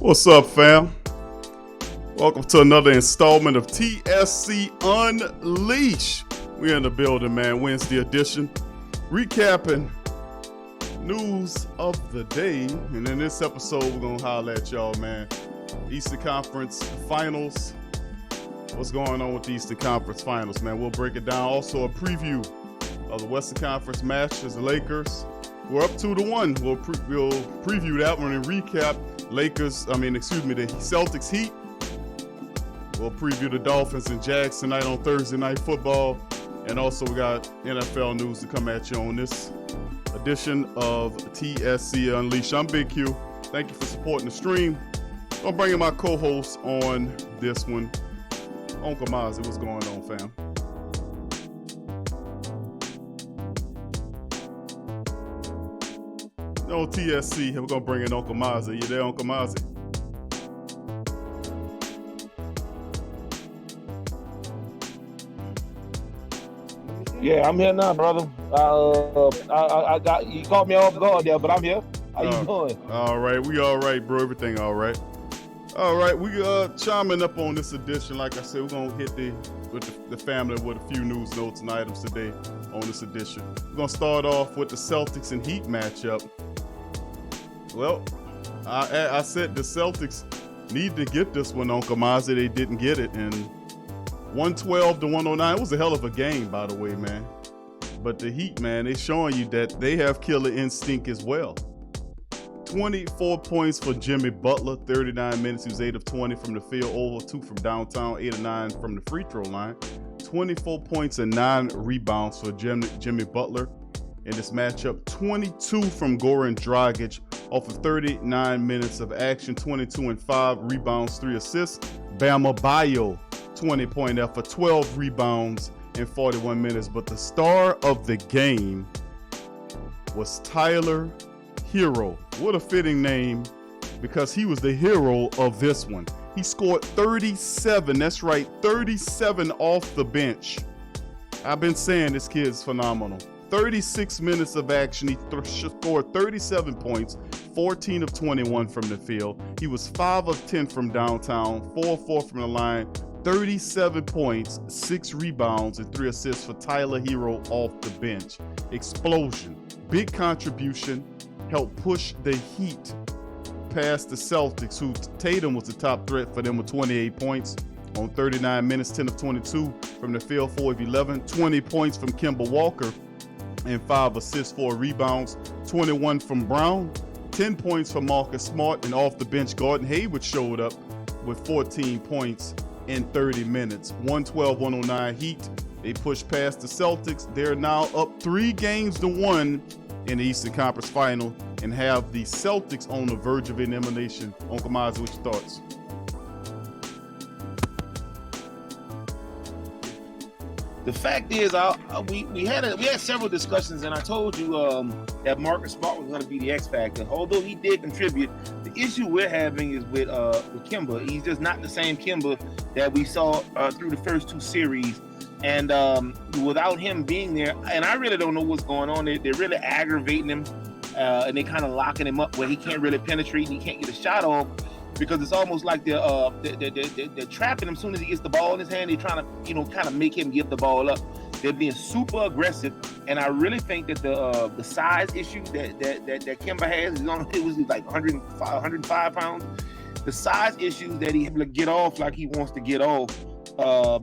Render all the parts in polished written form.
What's up, fam? Welcome to another installment of TSC Unleash. We're in the building, man. Wednesday edition. Recapping news of the day. And in this episode, we're going to holler at y'all, man. Eastern Conference Finals. What's going on with the Eastern Conference Finals, man? We'll break it down. Also, a preview of the Western Conference match as the Lakers. We're up 2-1. We'll preview that one and recap the Celtics Heat. We'll preview the Dolphins and Jags tonight on Thursday Night Football. And also we got NFL news to come at you on this edition of TSC Unleashed. I'm Big Q. Thank you for supporting the stream. I'm bringing my co-host on this one. Uncle Mozzie, what's going on, fam? No TSC, we're going to bring in Uncle Mozzie. You there, Uncle Mozzie? Yeah, I'm here now, brother. I got you caught me off guard there, but I'm here. How you doing? All right, we all right, bro. Everything all right. All right, we chiming up on this edition. Like I said, we're gonna hit the family with a few news notes and items today on this edition. We're gonna start off with the Celtics and Heat matchup. Well, I said the Celtics need to get this one on Kamazi. They didn't get it, and 112-109. It was a hell of a game, by the way, man. But the Heat, man, they showing you that they have killer instinct as well. 24 points for Jimmy Butler, 39 minutes. He was 8 of 20 from the field, over 2 from downtown, 8 of 9 from the free throw line. 24 points and 9 rebounds for Jimmy Butler in this matchup. 22 from Goran Dragic off of 39 minutes of action, 22 and 5 rebounds, 3 assists. Bam Adebayo, 20-point effort, 12 rebounds in 41 minutes. But the star of the game was Tyler Hero. What a fitting name, because he was the hero of this one. He scored 37. That's right, 37 off the bench. I've been saying this kid's phenomenal. 36 minutes of action. He scored 37 points, 14 of 21 from the field. He was 5 of 10 from downtown, 4 of 4 from the line. 37 points, 6 rebounds, and 3 assists for Tyler Hero off the bench. Explosion. Big contribution. Helped push the Heat past the Celtics, who Tatum was the top threat for them with 28 points on 39 minutes, 10 of 22 from the field, 4 of 11. 20 points from Kemba Walker and 5 assists, 4 rebounds. 21 from Brown, 10 points from Marcus Smart, and off the bench, Gordon Hayward showed up with 14 points in 30 minutes. 112-109 Heat. They pushed past the Celtics. They're now up 3-1 in the Eastern Conference Final and have the Celtics on the verge of elimination. Uncle Mozzie, what's your thoughts? The fact is, we had several discussions, and I told you that Marcus Smart was going to be the X factor. Although he did contribute, the issue we're having is with Kemba. He's just not the same Kemba that we saw through the first 2 series. And without him being there, and I really don't know what's going on. They're really aggravating him, and they kind of locking him up where he can't really penetrate and he can't get a shot off, because it's almost like they're trapping him as soon as he gets the ball in his hand. They're trying to, kind of make him give the ball up. They're being super aggressive, and I really think that the size issue that Kemba has it was like 105 pounds. The size issues that he able to get off like he wants to get off.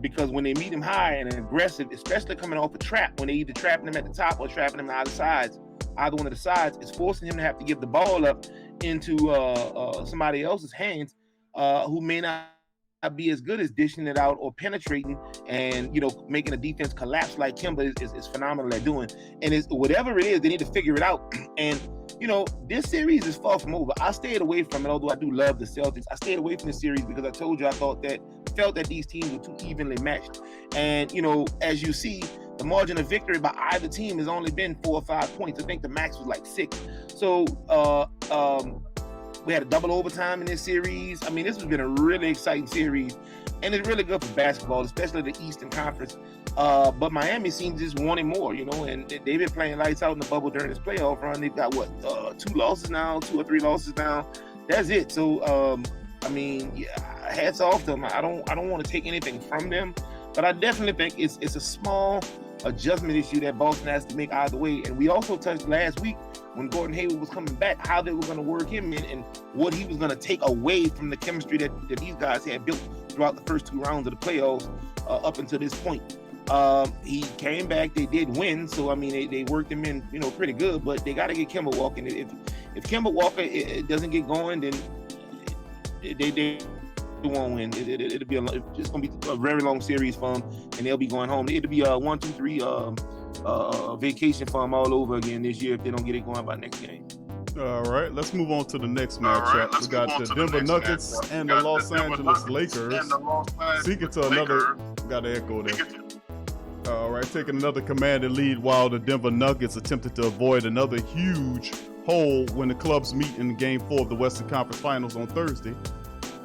Because when they meet him high and aggressive, especially coming off a trap, when they either trapping him at the top or trapping him either one of the sides, it's forcing him to have to give the ball up into somebody else's hands who may not be as good as dishing it out or penetrating and, making a defense collapse like Kemba is phenomenal at doing. And it's whatever it is, they need to figure it out. And this series is far from over. I stayed away from it, although I do love the Celtics. I stayed away from the series because I told you I felt that these teams were too evenly matched. And, as you see, the margin of victory by either team has only been 4 or 5 points. I think the max was like 6. So we had a double overtime in this series. I mean, this has been a really exciting series. And it's really good for basketball, especially the Eastern Conference. But Miami seems just wanting more, and they've been playing lights out in the bubble during this playoff run. They've got, 2 or 3 losses now. That's it. So I mean, yeah, hats off to them. I don't want to take anything from them, but I definitely think it's a small adjustment issue that Boston has to make either way. And we also touched last week when Gordon Hayward was coming back, how they were going to work him in and what he was going to take away from the chemistry that these guys had built throughout the first 2 rounds of the playoffs up until this point. He came back, they did win, so I mean they worked him in, pretty good, but they got to get Kemba walking. If Kemba Walker it doesn't get going, then they won't win. It'll be it's gonna be a very long series for them, and they'll be going home. It'll be a 1, 2, 3 vacation for them all over again this year if they don't get it going by next game. All right, let's move on to the next matchup. We got the Denver Nuggets and the Los Angeles Lakers. Seeking to another, got to echo there. All right, taking another commanding lead while the Denver Nuggets attempted to avoid another huge hole when the clubs meet in Game 4 of the Western Conference Finals on Thursday.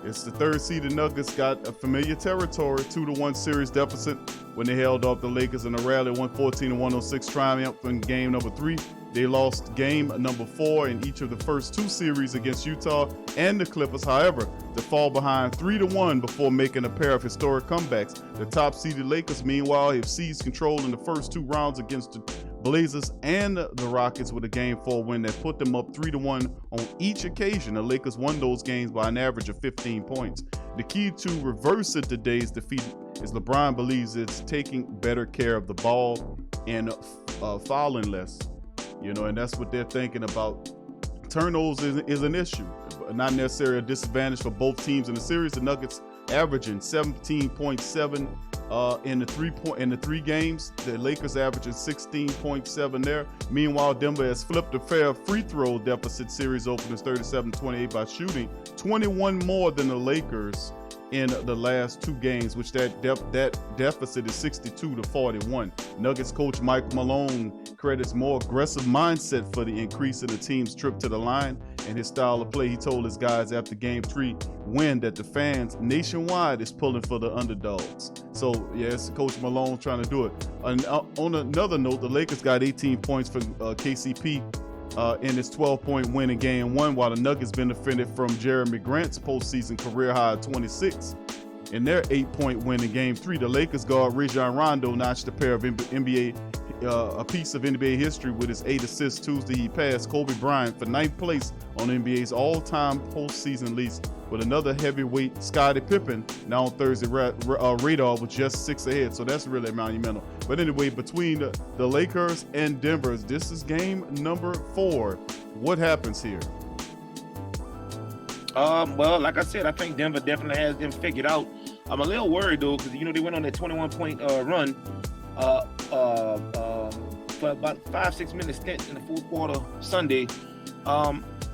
It's the third-seeded Nuggets got a familiar territory, 2-1 series deficit when they held off the Lakers in a rally 114-106 triumph in game number 3. They lost game number 4 in each of the first 2 series against Utah and the Clippers, however, to fall behind 3-1 before making a pair of historic comebacks. The top-seeded Lakers, meanwhile, have seized control in the first 2 rounds against the Blazers and the Rockets with a Game 4 win that put them up 3-1 on each occasion. The Lakers won those games by an average of 15 points. The key to reversing today's defeat is LeBron believes it's taking better care of the ball and fouling less. And that's what they're thinking about. Turnovers is an issue, not necessarily a disadvantage for both teams in the series. The Nuggets averaging 17.7 in the 3 games. The Lakers averaging 16.7 there. Meanwhile, Denver has flipped a fair free throw deficit. Series openers 37-28 by shooting 21 more than the Lakers in the last 2 games, which that deficit is 62-41. Nuggets coach Mike Malone credits more aggressive mindset for the increase in the team's trip to the line and his style of play. He told his guys after Game 3 win that the fans nationwide is pulling for the underdogs. So, yes, Coach Malone trying to do it. On another note, the Lakers got 18 points for KCP in his 12-point win in Game 1, while the Nuggets benefited from Jeremy Grant's postseason career high of 26 in their 8-point win in Game 3. The Lakers guard Rajon Rondo notched a piece of NBA history with his 8 assists Tuesday. He passed Kobe Bryant for 9th place on NBA's all-time postseason list, with another heavyweight, Scottie Pippen, now on Thursday radar with just 6 ahead. So that's really monumental. But anyway, between the Lakers and Denver, this is game number 4. What happens here? Well, like I said, I think Denver definitely has them figured out. I'm a little worried though, because they went on that 21-point run for about 5-6 minutes stint in the fourth quarter Sunday.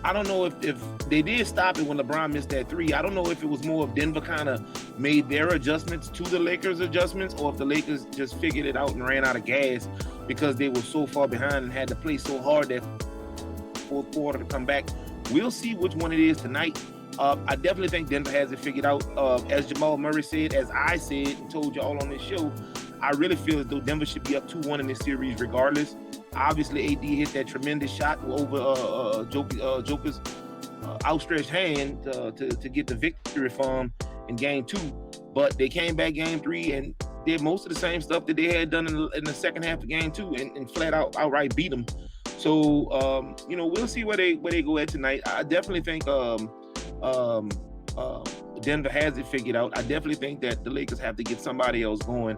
I don't know if they did stop it when LeBron missed that 3. I don't know if it was more of Denver kind of made their adjustments to the Lakers' adjustments, or if the Lakers just figured it out and ran out of gas because they were so far behind and had to play so hard that fourth quarter to come back. We'll see which one it is tonight. I definitely think Denver has it figured out. As Jamal Murray said, as I said and told you all on this show, I really feel as though Denver should be up 2-1 in this series regardless. Obviously, AD hit that tremendous shot over Joker's outstretched hand to get the victory for him in Game 2. But they came back Game 3 and did most of the same stuff that they had done in the second half of Game 2 and flat out outright beat them. So, we'll see where they go at tonight. I definitely think Denver has it figured out. I definitely think that the Lakers have to get somebody else going.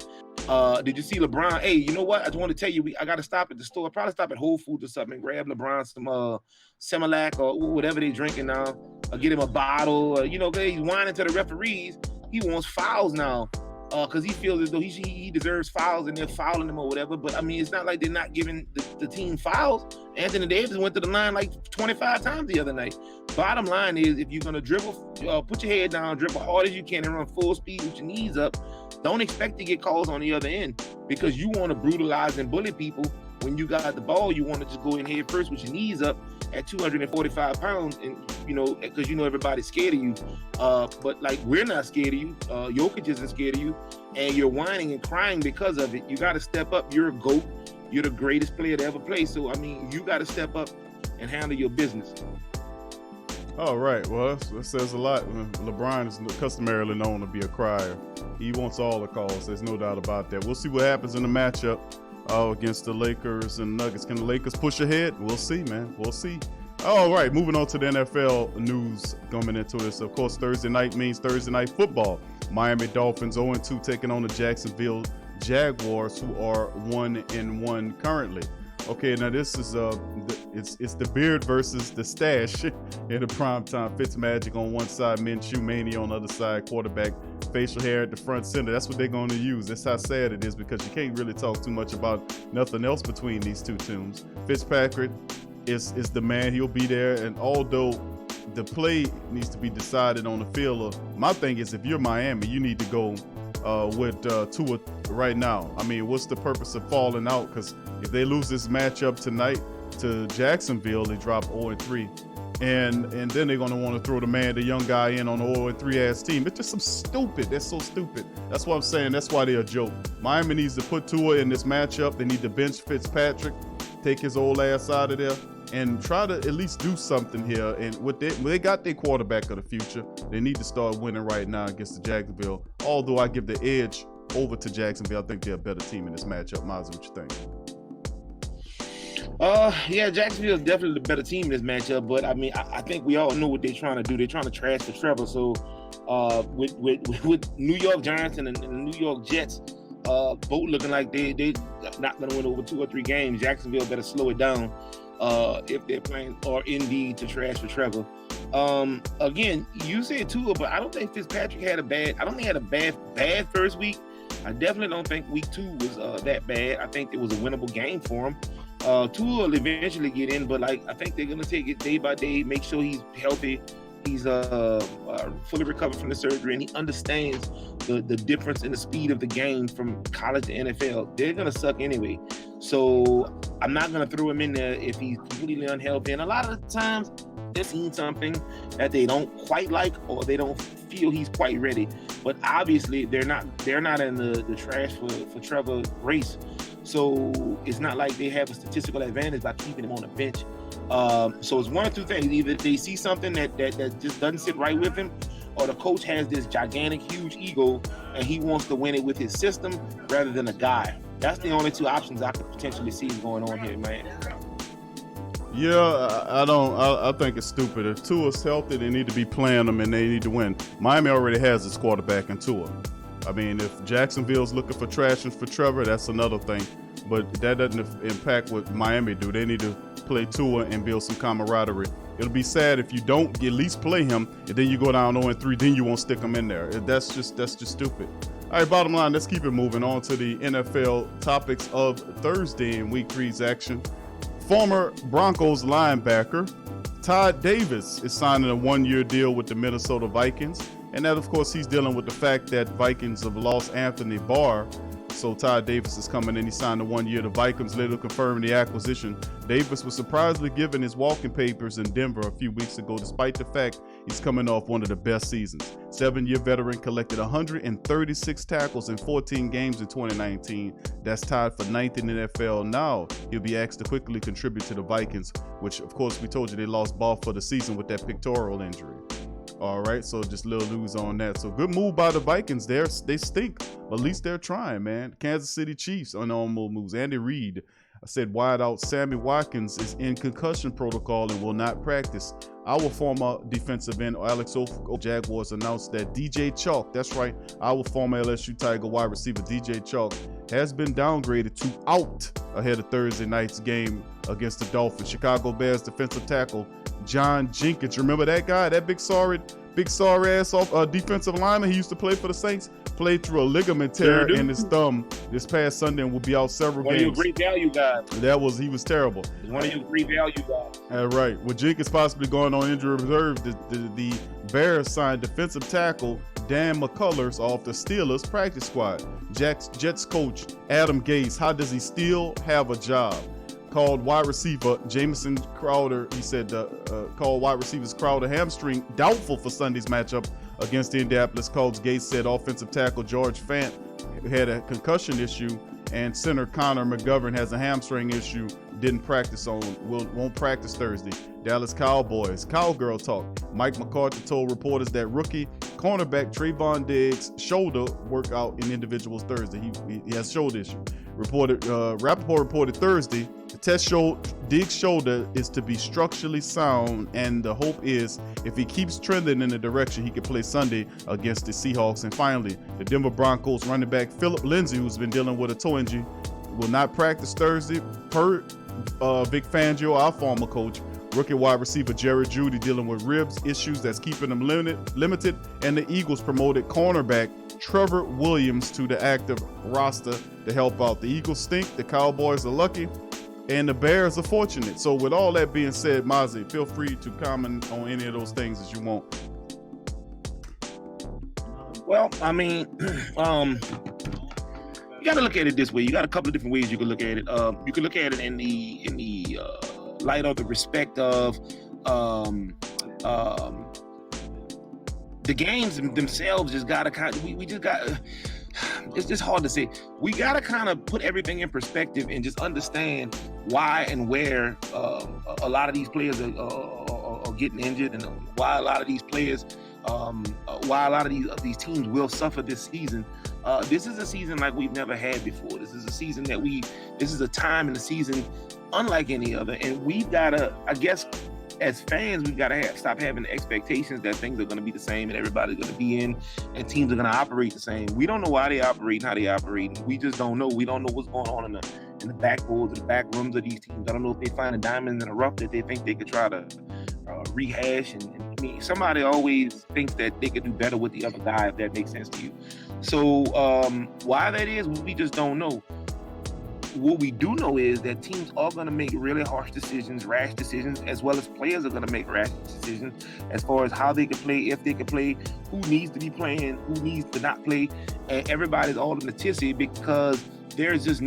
Did you see LeBron? Hey, you know what? I just want to tell you, I got to stop at the store. Probably stop at Whole Foods or something. Grab LeBron some Similac or whatever they drinking now. Or get him a bottle. He's whining to the referees. He wants fouls now because he feels as though he deserves fouls and they're fouling him or whatever. But, I mean, it's not like they're not giving the team fouls. Anthony Davis went to the line like 25 times the other night. Bottom line is, if you're going to dribble, put your head down, dribble hard as you can and run full speed with your knees up, don't expect to get calls on the other end because you want to brutalize and bully people. When you got the ball, you want to just go in head first with your knees up at 245 pounds and, because everybody's scared of you. But, we're not scared of you. Jokic isn't scared of you. And you're whining and crying because of it. You got to step up. You're a GOAT. You're the greatest player to ever play. So, I mean, you got to step up and handle your business. All right. Well, that says a lot. LeBron is customarily known to be a crier. He wants all the calls. There's no doubt about that. We'll see what happens in the matchup against the Lakers and Nuggets. Can the Lakers push ahead? We'll see, man. We'll see. All right. Moving on to the NFL news coming into this. Of course, Thursday night means Thursday night football. Miami Dolphins 0-2 taking on the Jacksonville Jaguars, who are 1-1 currently. Okay, now this is it's the beard versus the stash in the primetime. Fitzmagic on one side, Minshew Mania on the other side, quarterback, facial hair at the front center. That's what they're going to use. That's how sad it is, because you can't really talk too much about nothing else between these two teams. Fitzpatrick is the man. He'll be there, and although the play needs to be decided on the field, my thing is, if you're Miami, you need to go with Tua right now. I mean, what's the purpose of falling out? Because if they lose this matchup tonight to Jacksonville, they drop 0-3. And then they're going to want to throw the young guy in on the 0-3 ass team. It's just some stupid. That's so stupid. That's what I'm saying. That's why they're a joke. Miami needs to put Tua in this matchup. They need to bench Fitzpatrick, take his old ass out of there, and try to at least do something here. And they got their quarterback of the future. They need to start winning right now against the Jacksonville. Although I give the edge over to Jacksonville, I think they're a better team in this matchup. Miles, what you think? Yeah, Jacksonville is definitely the better team in this matchup. But I mean, I think we all know what they're trying to do. They're trying to trash for Trevor. So with New York Giants and the New York Jets both looking like they not going to win over 2 or 3 games, Jacksonville better slow it down if they're playing or indeed to trash for Trevor. Again, you said Tua, but I don't think Fitzpatrick had a bad first week. I definitely don't think week 2 was that bad. I think it was a winnable game for him. Tua will eventually get in, but I think they're gonna take it day by day, make sure he's healthy, he's fully recovered from the surgery, and he understands the difference in the speed of the game from college to NFL. They're gonna suck anyway, so I'm not gonna throw him in there if he's completely unhealthy. And a lot of the times they're seeing something that they don't quite like, or they don't feel he's quite ready. But obviously they're not in the trash for Trevor race. So it's not like they have a statistical advantage by keeping him on the bench. So it's one of two things. Either they see something that just doesn't sit right with him, or the coach has this gigantic, huge ego and he wants to win it with his system rather than a guy. That's the only two options I could potentially see going on here, man. Yeah, I think it's stupid. If Tua's healthy, they need to be playing them and they need to win. Miami already has its quarterback in Tua. I mean, if Jacksonville's looking for trashing for Trevor, that's another thing. But that doesn't impact what Miami do. They need to play Tua and build some camaraderie. It'll be sad if you don't at least play him, and then you go down 0-3, then you won't stick him in there. That's just stupid. All right, bottom line, let's keep it moving on to the NFL topics of Thursday in Week 3's action. Former Broncos linebacker Todd Davis is signing a 1-year deal with the Minnesota Vikings. And that, of course, he's dealing with the fact that Vikings have lost Anthony Barr. So Todd Davis is coming in. He signed a 1-year. The Vikings later confirmed the acquisition. Davis was surprisingly given his walking papers in Denver a few weeks ago, despite the fact he's coming off one of the best seasons. 7-year veteran collected 136 tackles in 14 games in 2019. That's tied for 9th in the NFL. Now he'll be asked to quickly contribute to the Vikings, which, of course, we told you they lost Barr for the season with that pectoral injury. All right, so just a little news on that. So good move by the Vikings there. They stink, but at least they're trying, man. Kansas City Chiefs on normal moves. Andy Reid said wideout Sammy Watkins is in concussion protocol and will not practice. Our former defensive end, Alex Jaguars, announced that DJ Chalk, that's right, our former LSU Tiger wide receiver DJ Chalk, has been downgraded to out ahead of Thursday night's game against the Dolphins. Chicago Bears defensive tackle John Jenkins, remember that guy, that big sorry ass defensive lineman? He used to play for the Saints. Played through a ligament tear in his thumb this past Sunday and will be out several games. One of your great value guys. He was terrible. One of your great value guys. All right. With Jenkins possibly going on injury reserve, the Bears signed defensive tackle Dan McCullers off the Steelers practice squad. Jets coach Adam Gase, how does he still have a job? Called wide receiver Jamison Crowder. He said called wide receivers Crowder hamstring doubtful for Sunday's matchup against the Indianapolis Colts. Gase said offensive tackle George Fant had a concussion issue and center Connor McGovern has a hamstring issue. won't practice Thursday. Dallas Cowboys, Cowgirl Talk. Mike McCarthy told reporters that rookie cornerback Trayvon Diggs' shoulder workout in individuals Thursday. He has shoulder issue. Rappaport reported Thursday the test showed Diggs' shoulder is to be structurally sound, and the hope is if he keeps trending in the direction, he can play Sunday against the Seahawks. And finally, the Denver Broncos running back Philip Lindsay, who's been dealing with a toe injury, will not practice Thursday per Vic Fangio, our former coach. Rookie wide receiver Jerry Jeudy dealing with ribs issues that's keeping him limited, and the Eagles promoted cornerback Trevor Williams to the active roster to help out. The Eagles stink, the Cowboys are lucky, and the Bears are fortunate. So with all that being said, Mazi, feel free to comment on any of those things as you want. Well, I mean, you got to look at it this way. You got a couple of different ways you can look at it. You can look at it in the light of the respect of the games themselves. Just gotta kind of, we just got. It's just hard to say. We gotta kind of put everything in perspective and just understand why and where a lot of these players are getting injured, and why a lot of these players, why a lot of these teams will suffer this season. This is a season like we've never had before. This is a season this is a time in the season unlike any other, and we've gotta, I guess, as fans, we've got to stop having the expectations that things are going to be the same and everybody's going to be in and teams are going to operate the same. We don't know why they operate and how they operate. We just don't know. We don't know what's going on in the backboards, the back rooms of these teams. I don't know if they find a diamond in the rough that they think they could try to rehash. And I mean, somebody always thinks that they could do better with the other guy, if that makes sense to you. So why that is, we just don't know. What we do know is that teams are going to make really harsh decisions, rash decisions, as well as players are going to make rash decisions as far as how they can play, if they can play, who needs to be playing, who needs to not play. And everybody's all in the tizzy because there's just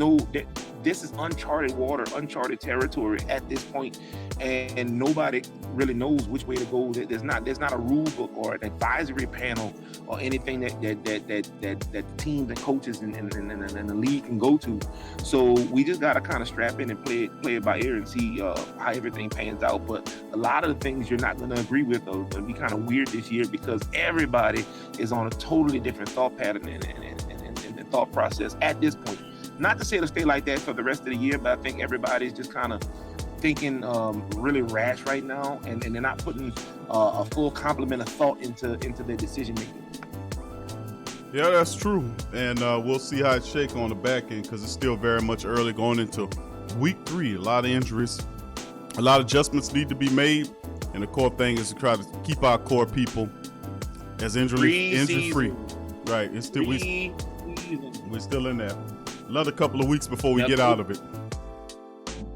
this is uncharted water, uncharted territory at this point, and nobody really knows which way to go. There's not a rule book or an advisory panel or anything that teams and coaches and the league can go to. So we just gotta kind of strap in and play it by ear and see how everything pans out. But a lot of the things you're not gonna agree with are gonna be kind of weird this year because everybody is on a totally different thought pattern and thought process at this point. Not to say it'll stay like that for the rest of the year, but I think everybody's just kind of thinking really rash right now, and they're not putting a full complement of thought into their decision making. Yeah, that's true, and we'll see how it shakes on the back end because it's still very much early going into week 3. A lot of injuries, a lot of adjustments need to be made, and the core thing is to try to keep our core people as injury free. Right, it's still we're still in there. Another couple of weeks before we get out of it.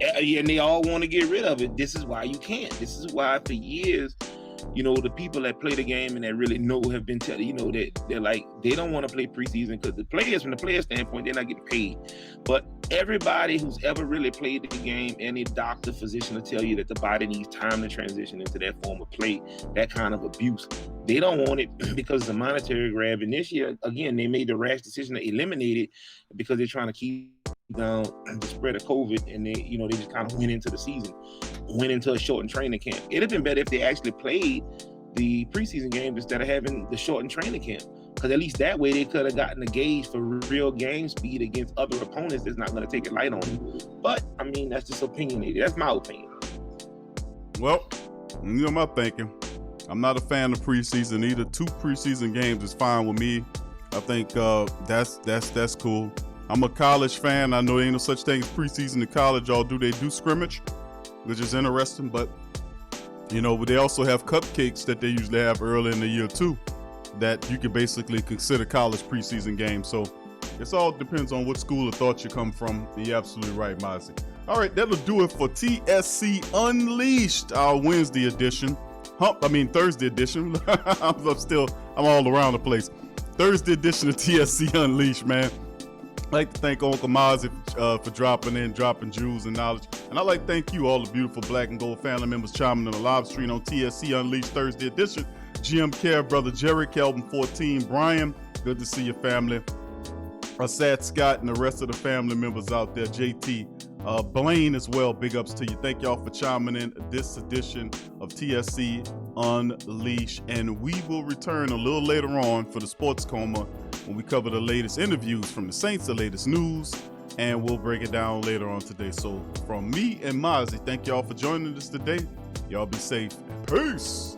Yeah, and they all want to get rid of it. This is why you can't. This is why for years, the people that play the game and that really know have been telling, that they're like, they don't want to play preseason because the players, from the player standpoint, they're not getting paid. But everybody who's ever really played the game, any doctor, physician will tell you that the body needs time to transition into that form of play, that kind of abuse. They don't want it because it's a monetary grab. And this year, again, they made the rash decision to eliminate it because they're trying to keep down the spread of COVID, and they just kind of went into the season, went into a shortened training camp. It'd have been better if they actually played the preseason games instead of having the shortened training camp, because at least that way they could have gotten a gauge for real game speed against other opponents that's not going to take it light on them. But I mean, that's just opinionated. That's my opinion. Well, my thinking. I'm not a fan of preseason either. 2 preseason games is fine with me. I think that's cool. I'm a college fan. I know there ain't no such thing as preseason in college. They do scrimmage, which is interesting. But, they also have cupcakes that they usually have early in the year too, that you can basically consider college preseason games. So it all depends on what school of thought you come from. You're absolutely right, Mazi. All right, that'll do it for TSC Unleashed, our Wednesday edition. Thursday edition. I'm all around the place. Thursday edition of TSC Unleashed, man. I'd like to thank Uncle Mazi for dropping jewels and knowledge. And I'd like to thank you, all the beautiful Black and Gold family members chiming in the live stream on TSC Unleashed Thursday edition. GM Care, Brother Jerry, Kelvin 14, Brian, good to see your family. Sad Scott and the rest of the family members out there, JT, Blaine as well, big ups to you. Thank y'all for chiming in this edition of TSC Unleashed. And we will return a little later on for the Sports Coma when we cover the latest interviews from the Saints, the latest news, and we'll break it down later on today. So from me and Mozzie, thank y'all for joining us today. Y'all be safe and peace.